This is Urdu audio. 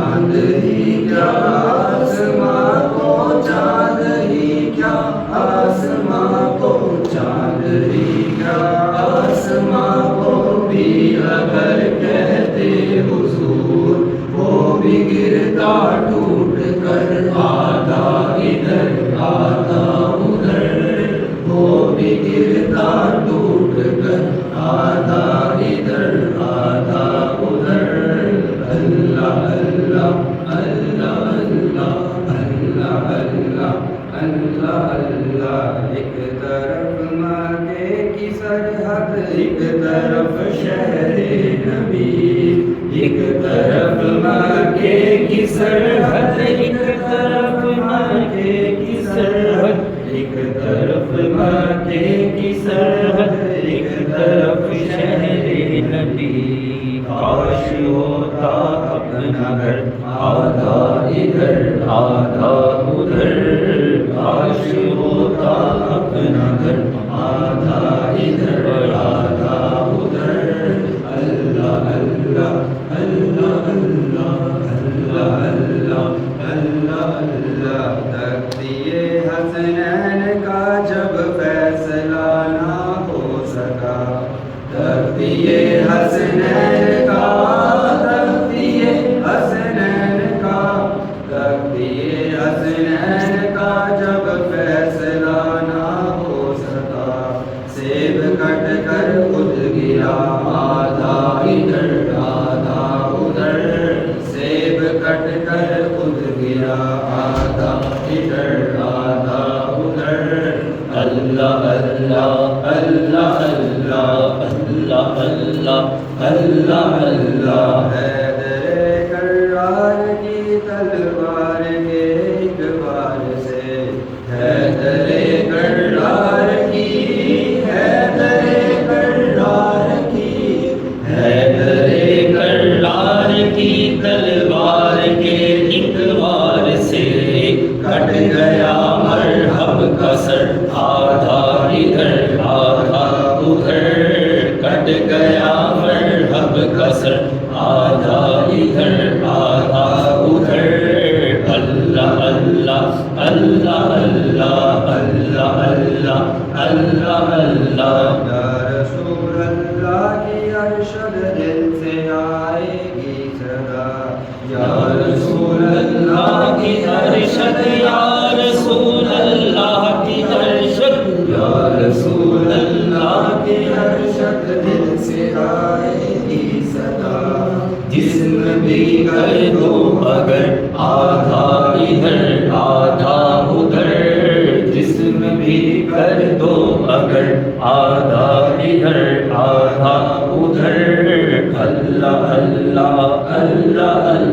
چاند ہی کیا آسماں کو، چاند ہی کیا آسماں کو، چاند ہی کیا آسماں کو بھی اگر کہتے حضور، وہ بھی گرتا ٹوٹ کر آدھا ادھر آدھا ادھر، وہ بھی گرتا ٹوٹ کر آدھا ادھر آدھا ادھر۔ اللہ اللہ اللہ اللہ اللہ اللہ اللہ اللہ۔ ایک طرف مکے کی سرحد، ایک طرف شہر نبی، ایک طرف مکے کی سرحد، ایک طرف مکے کی سرحد، ایک طرف مکے کی سرحد، ایک طرف شہر نبی۔ کاش ہوتا اپنا گھر آدھا ادھر آدھا ادھر، کاش ہوتا اپنا گھر آدھا ادھر آدھا ادھر۔ اللہ اللہ اللہ اللہ اللہ اللہ اللہ اللہ۔ تختی حسنین کا جب فیصلہ نہ ہو سکا، تختی حسنین کا، تختی حسنین کا، تختی حسنین کا جب فیصلہ نہ ہو سکا، سیب کٹ کر خود گیا آدھا ادھر آدھا ادھر، سیب کٹ کر خود گیا آدھا ادھر آدھا ادھر۔ اللہ اللہ اللہ اللہ اللہ اللہ اللہ اللہ۔ حیدر کرار کی تلوار کے ایک بار سے، حیدر کرار کی، حیدر کرار کی، حیدر کرار کی تلوار کے ایک بار سے کٹ گیا مرہب کا سر آدھا ادھر آدھا ادھر، کٹ گیا مرہب کا سر آدھا ادھر آدھا ادھر۔ اللہ اللہ اللہ اللہ اللہ اللہ اللہ اللہ۔ یا رسول اللہ کی ارشد دل سے آئے گی صدا، یا رسول اللہ کی ارشد، یا رسول اللہ کی ارشد، یا رسول اللہ کی ارشد دل سے آئے گی صدا۔ جسم بھی کر دو اگر آدھا ادھر آدھا ادھر، جسم بھی کر دو اگر آدھا ادھر آدھا ادھر۔ اللہ اللہ اللہ اللہ۔